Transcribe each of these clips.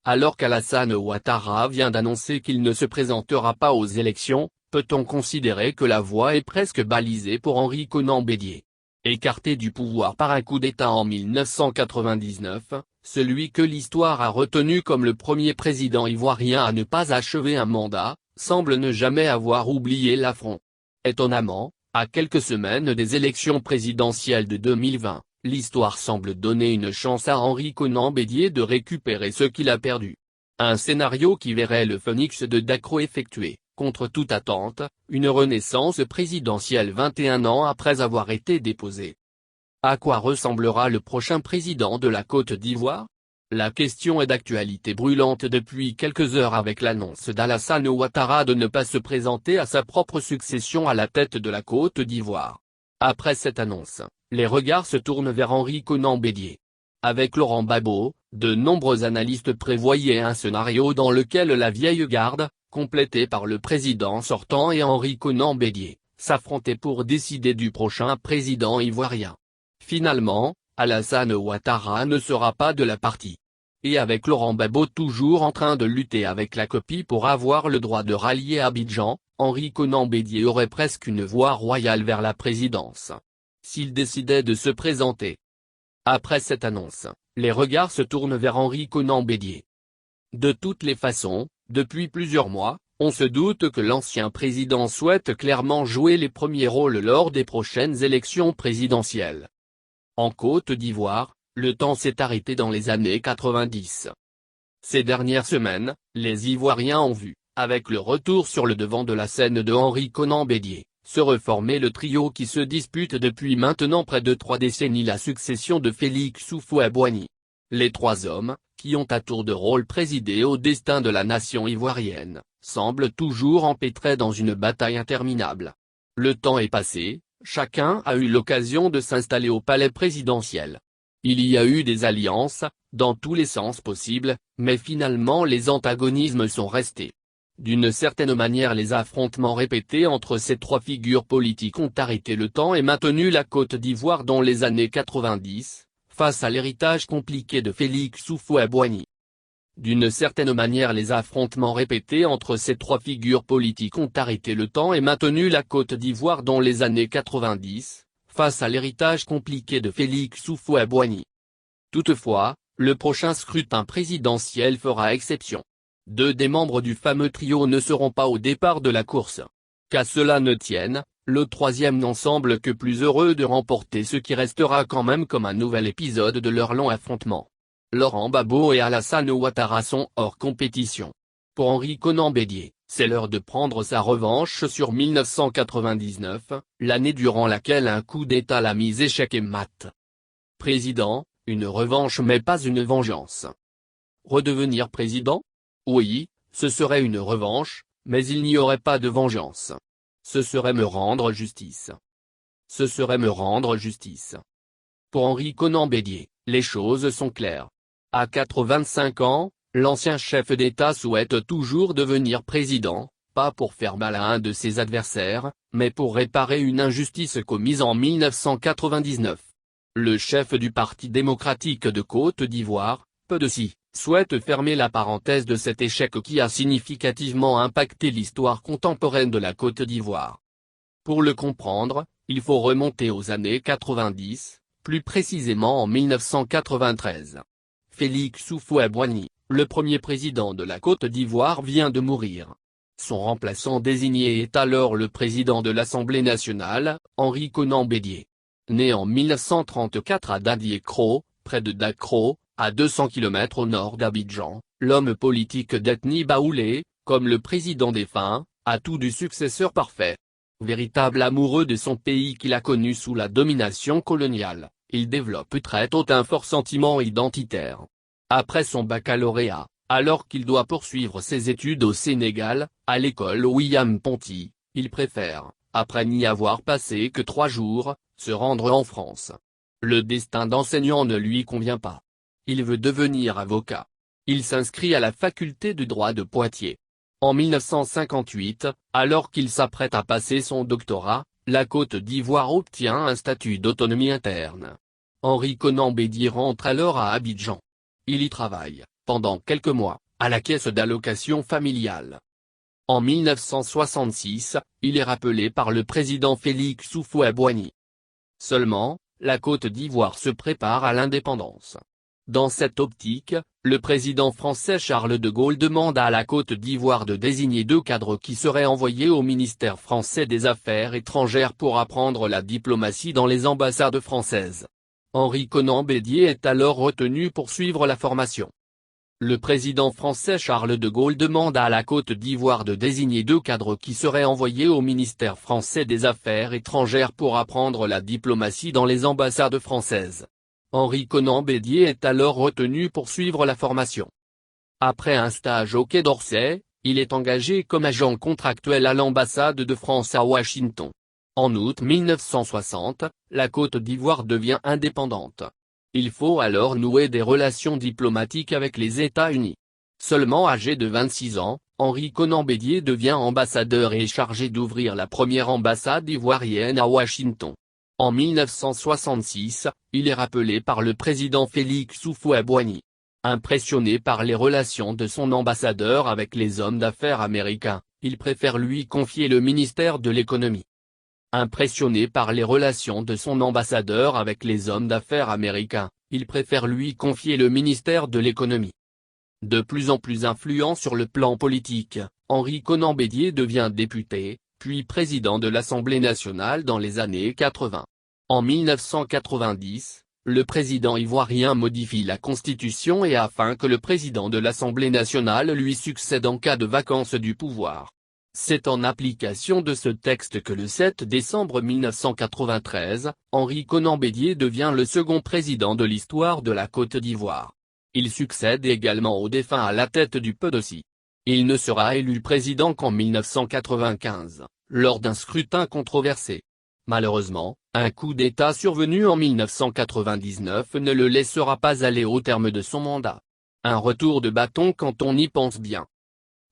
Alors qu'Alassane Ouattara vient d'annoncer qu'il ne se présentera pas aux élections, peut-on considérer que la voie est presque balisée pour Henri Konan Bédié. Écarté du pouvoir par un coup d'État en 1999, celui que l'histoire a retenu comme le premier président ivoirien à ne pas achever un mandat, semble ne jamais avoir oublié l'affront. Étonnamment, à quelques semaines des élections présidentielles de 2020, l'histoire semble donner une chance à Henri Konan Bédié de récupérer ce qu'il a perdu. Un scénario qui verrait le phénix de Dacro effectuer, contre toute attente, une renaissance présidentielle 21 ans après avoir été déposée. À quoi ressemblera le prochain président de la Côte d'Ivoire? La question est d'actualité brûlante depuis quelques heures avec l'annonce d'Alassane Ouattara de ne pas se présenter à sa propre succession à la tête de la Côte d'Ivoire. Après cette annonce, les regards se tournent vers Henri Konan Bédié. Avec Laurent Gbagbo, de nombreux analystes prévoyaient un scénario dans lequel la vieille garde, complétée par le président sortant et Henri Konan Bédié, s'affrontaient pour décider du prochain président ivoirien. Finalement, Alassane Ouattara ne sera pas de la partie. Et avec Laurent Gbagbo toujours en train de lutter avec la copie pour avoir le droit de rallier Abidjan, Henri Konan Bédié aurait presque une voie royale vers la présidence. S'il décidait de se présenter. Après cette annonce, les regards se tournent vers Henri Konan Bédié. De toutes les façons, depuis plusieurs mois, on se doute que l'ancien président souhaite clairement jouer les premiers rôles lors des prochaines élections présidentielles. En Côte d'Ivoire, le temps s'est arrêté dans les années 90. Ces dernières semaines, les Ivoiriens ont vu, avec le retour sur le devant de la scène de Henri Konan Bédié, se reformer le trio qui se dispute depuis maintenant près de 3 décennies la succession de Félix Houphouët-Boigny. Les trois hommes, qui ont à tour de rôle présidé au destin de la nation ivoirienne, semblent toujours empêtrés dans une bataille interminable. Le temps est passé, chacun a eu l'occasion de s'installer au palais présidentiel. Il y a eu des alliances, dans tous les sens possibles, mais finalement les antagonismes sont restés. D'une certaine manière les affrontements répétés entre ces trois figures politiques ont arrêté le temps et maintenu la Côte d'Ivoire dans les années 90, face à l'héritage compliqué de Félix Houphouët-Boigny. D'une certaine manière les affrontements répétés entre ces trois figures politiques ont arrêté le temps et maintenu la Côte d'Ivoire dans les années 90, face à l'héritage compliqué de Félix Houphouët-Boigny. Toutefois, le prochain scrutin présidentiel fera exception. 2 des membres du fameux trio ne seront pas au départ de la course. Qu'à cela ne tienne, le troisième n'en semble que plus heureux de remporter ce qui restera quand même comme un nouvel épisode de leur long affrontement. Laurent Gbagbo et Alassane Ouattara sont hors compétition. Pour Henri Konan Bédié, c'est l'heure de prendre sa revanche sur 1999, l'année durant laquelle un coup d'État l'a mis échec et mat. Président, une revanche mais pas une vengeance. Redevenir président? Oui, ce serait une revanche, mais il n'y aurait pas de vengeance. Ce serait me rendre justice. Ce serait me rendre justice. Pour Henri Konan Bédié, les choses sont claires. À 85 ans, l'ancien chef d'État souhaite toujours devenir président, pas pour faire mal à un de ses adversaires, mais pour réparer une injustice commise en 1999. Le chef du Parti démocratique de Côte d'Ivoire, Pedeci, souhaite fermer la parenthèse de cet échec qui a significativement impacté l'histoire contemporaine de la Côte d'Ivoire. Pour le comprendre, il faut remonter aux années 90, plus précisément en 1993. Félix Houphouët-Boigny, le premier président de la Côte d'Ivoire vient de mourir. Son remplaçant désigné est alors le président de l'Assemblée nationale, Henri Konan Bédié. Né en 1934 à Dadiékro, près de Dacro, à 200 km au nord d'Abidjan, l'homme politique d'ethnie baoulé, comme le président défunt, a tout du successeur parfait. Véritable amoureux de son pays qu'il a connu sous la domination coloniale, il développe très tôt un fort sentiment identitaire. Après son baccalauréat, alors qu'il doit poursuivre ses études au Sénégal, à l'école William Ponty, il préfère, après n'y avoir passé que 3 jours, se rendre en France. Le destin d'enseignant ne lui convient pas. Il veut devenir avocat. Il s'inscrit à la faculté de droit de Poitiers. En 1958, alors qu'il s'apprête à passer son doctorat, la Côte d'Ivoire obtient un statut d'autonomie interne. Henri Konan Bédié rentre alors à Abidjan. Il y travaille, pendant quelques mois, à la caisse d'allocation familiale. En 1966, il est rappelé par le président Félix Houphouët-Boigny. Seulement, la Côte d'Ivoire se prépare à l'indépendance. Dans cette optique, le président français Charles de Gaulle demande à la Côte d'Ivoire de désigner 2 cadres qui seraient envoyés au ministère français des Affaires étrangères pour apprendre la diplomatie dans les ambassades françaises. Henri Konan Bédié est alors retenu pour suivre la formation. Le président français Charles de Gaulle demande à la Côte d'Ivoire de désigner 2 cadres qui seraient envoyés au ministère français des Affaires étrangères pour apprendre la diplomatie dans les ambassades françaises. Henri Konan Bédié est alors retenu pour suivre la formation. Après un stage au Quai d'Orsay, il est engagé comme agent contractuel à l'ambassade de France à Washington. En août 1960, la Côte d'Ivoire devient indépendante. Il faut alors nouer des relations diplomatiques avec les États-Unis. Seulement âgé de 26 ans, Henri Konan Bédié devient ambassadeur et est chargé d'ouvrir la première ambassade ivoirienne à Washington. En 1966, il est rappelé par le président Félix Houphouët-Boigny. Impressionné par les relations de son ambassadeur avec les hommes d'affaires américains, il préfère lui confier le ministère de l'économie. Impressionné par les relations de son ambassadeur avec les hommes d'affaires américains, il préfère lui confier le ministère de l'économie. De plus en plus influent sur le plan politique, Henri Konan Bédié devient député, puis président de l'Assemblée nationale dans les années 80. En 1990, le président ivoirien modifie la constitution et afin que le président de l'Assemblée nationale lui succède en cas de vacance du pouvoir. C'est en application de ce texte que le 7 décembre 1993, Henri Konan Bédié devient le second président de l'histoire de la Côte d'Ivoire. Il succède également au défunt à la tête du PDOCI. Il ne sera élu président qu'en 1995, lors d'un scrutin controversé. Malheureusement, un coup d'État survenu en 1999 ne le laissera pas aller au terme de son mandat. Un retour de bâton quand on y pense bien.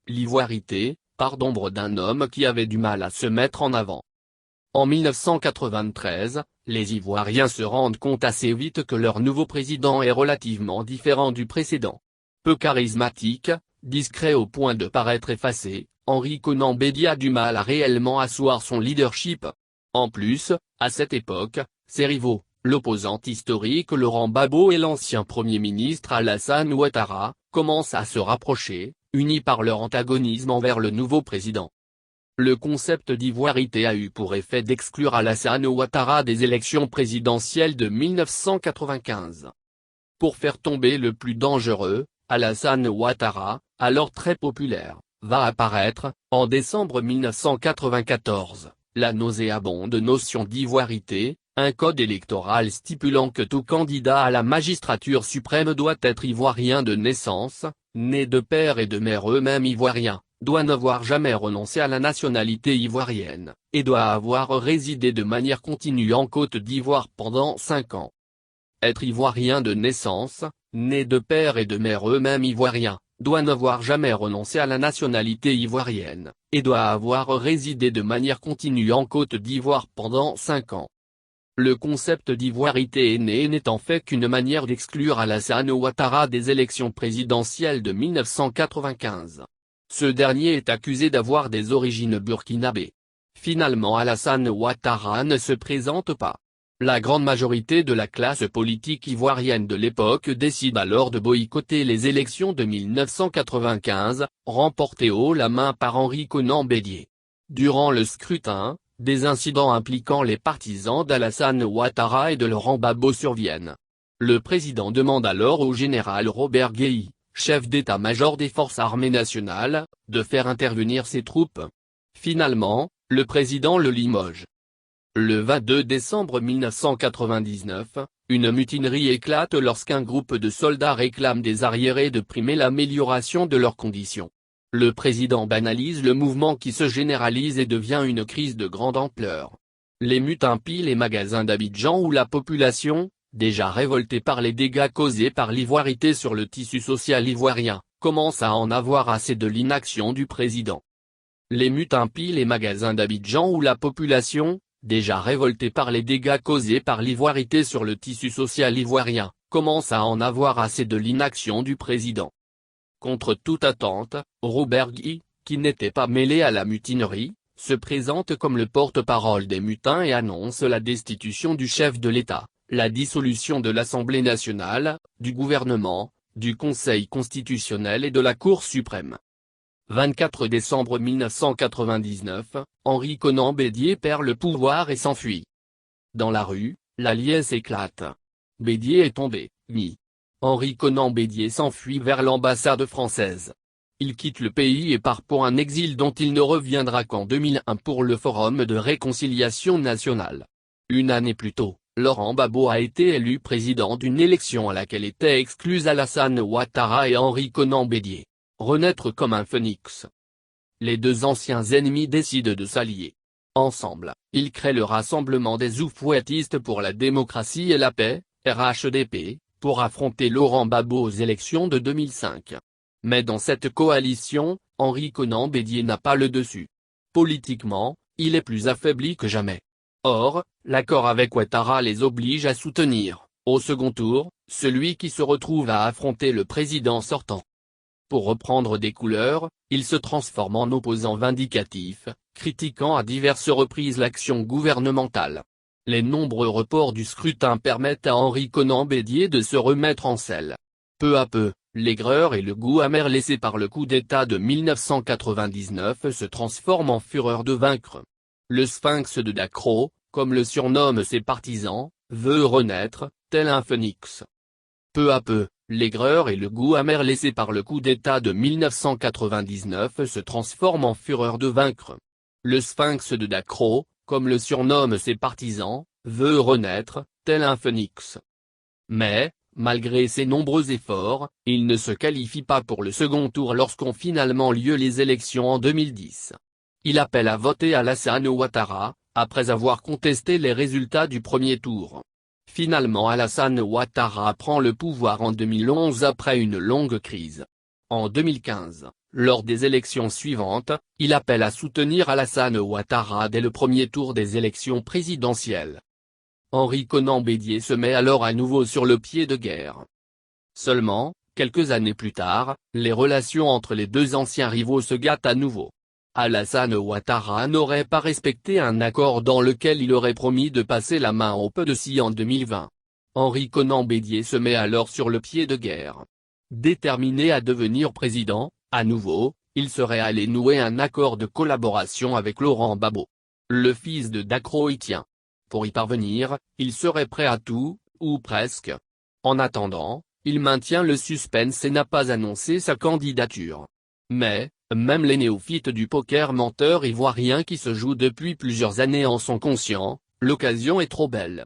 L'ivoirité, part d'ombre d'un homme qui avait du mal à se mettre en avant. En 1993, les Ivoiriens se rendent compte assez vite que leur nouveau président est relativement différent du précédent. Peu charismatique, discret au point de paraître effacé, Henri Konan Bédié a du mal à réellement asseoir son leadership. En plus, à cette époque, ses rivaux, l'opposant historique Laurent Gbagbo et l'ancien Premier ministre Alassane Ouattara, commencent à se rapprocher, unis par leur antagonisme envers le nouveau président. Le concept d'ivoirité a eu pour effet d'exclure Alassane Ouattara des élections présidentielles de 1995. Pour faire tomber le plus dangereux, Alassane Ouattara, alors très populaire, va apparaître, en décembre 1994, la nauséabonde notion d'ivoirité, un code électoral stipulant que tout candidat à la magistrature suprême doit être ivoirien de naissance, né de père et de mère eux-mêmes ivoiriens, doit n'avoir jamais renoncé à la nationalité ivoirienne, et doit avoir résidé de manière continue en Côte d'Ivoire pendant 5 ans. Être ivoirien de naissance, né de père et de mère eux-mêmes ivoiriens, doit n'avoir jamais renoncé à la nationalité ivoirienne, et doit avoir résidé de manière continue en Côte d'Ivoire pendant 5 ans. Le concept d'ivoirité est né et n'est en fait qu'une manière d'exclure Alassane Ouattara des élections présidentielles de 1995. Ce dernier est accusé d'avoir des origines burkinabées. Finalement Alassane Ouattara ne se présente pas. La grande majorité de la classe politique ivoirienne de l'époque décide alors de boycotter les élections de 1995, remportées haut la main par Henri Konan Bédié. Durant le scrutin, des incidents impliquant les partisans d'Alassane Ouattara et de Laurent Gbagbo surviennent. Le président demande alors au général Robert Guéhi, chef d'état-major des forces armées nationales, de faire intervenir ses troupes. Finalement, le président le limoge. Le 22 décembre 1999, une mutinerie éclate lorsqu'un groupe de soldats réclame des arriérés de prime et l'amélioration de leurs conditions. Le président banalise le mouvement qui se généralise et devient une crise de grande ampleur. L'émeute pille les magasins d'Abidjan où la population, déjà révoltée par les dégâts causés par l'ivoirité sur le tissu social ivoirien, commence à en avoir assez de l'inaction du président. L'émeute pille les magasins d'Abidjan où la population, déjà révoltée par les dégâts causés par l'ivoirité sur le tissu social ivoirien, commence à en avoir assez de l'inaction du président. Contre toute attente, Robert Guy, qui n'était pas mêlé à la mutinerie, se présente comme le porte-parole des mutins et annonce la destitution du chef de l'État, la dissolution de l'Assemblée nationale, du gouvernement, du Conseil constitutionnel et de la Cour suprême. 24 décembre 1999, Henri Konan Bédier perd le pouvoir et s'enfuit. Dans la rue, la liesse éclate. Bédier est tombé, ni. Henri Konan Bédier s'enfuit vers l'ambassade française. Il quitte le pays et part pour un exil dont il ne reviendra qu'en 2001 pour le Forum de réconciliation nationale. Une année plus tôt, Laurent Gbagbo a été élu président d'une élection à laquelle étaient exclus Alassane Ouattara et Henri Konan Bédier. Renaître comme un phénix. Les deux anciens ennemis décident de s'allier. Ensemble, ils créent le Rassemblement des Oufouettistes pour la démocratie et la paix, RHDP, pour affronter Laurent Gbagbo aux élections de 2005. Mais dans cette coalition, Henri Konan Bédier n'a pas le dessus. Politiquement, il est plus affaibli que jamais. Or, l'accord avec Ouattara les oblige à soutenir, au second tour, celui qui se retrouve à affronter le président sortant. Pour reprendre des couleurs, il se transforme en opposant vindicatif, critiquant à diverses reprises l'action gouvernementale. Les nombreux reports du scrutin permettent à Henri Konan Bédier de se remettre en selle. Peu à peu, l'aigreur et le goût amer laissés par le coup d'État de 1999 se transforment en fureur de vaincre. Le sphinx de Dacro, comme le surnomment ses partisans, veut renaître, tel un phénix. Peu à peu, l'aigreur et le goût amer laissés par le coup d'État de 1999 se transforment en fureur de vaincre. Le sphinx de Dacro, comme le surnomment ses partisans, veut renaître, tel un phénix. Mais, malgré ses nombreux efforts, il ne se qualifie pas pour le second tour lorsqu'ont finalement lieu les élections en 2010. Il appelle à voter Alassane Ouattara, après avoir contesté les résultats du premier tour. Finalement Alassane Ouattara prend le pouvoir en 2011 après une longue crise. En 2015, lors des élections suivantes, il appelle à soutenir Alassane Ouattara dès le premier tour des élections présidentielles. Henri Konan Bédier se met alors à nouveau sur le pied de guerre. Seulement, quelques années plus tard, les relations entre les deux anciens rivaux se gâtent à nouveau. Alassane Ouattara n'aurait pas respecté un accord dans lequel il aurait promis de passer la main au PDC en 2020. Henri Konan Bédier se met alors sur le pied de guerre. Déterminé à devenir président, à nouveau, il serait allé nouer un accord de collaboration avec Laurent Gbagbo. Le fils de Dacro y tient. Pour y parvenir, il serait prêt à tout, ou presque. En attendant, il maintient le suspense et n'a pas annoncé sa candidature. Mais, même les néophytes du poker menteur ivoirien qui se joue depuis plusieurs années en sont conscients, l'occasion est trop belle.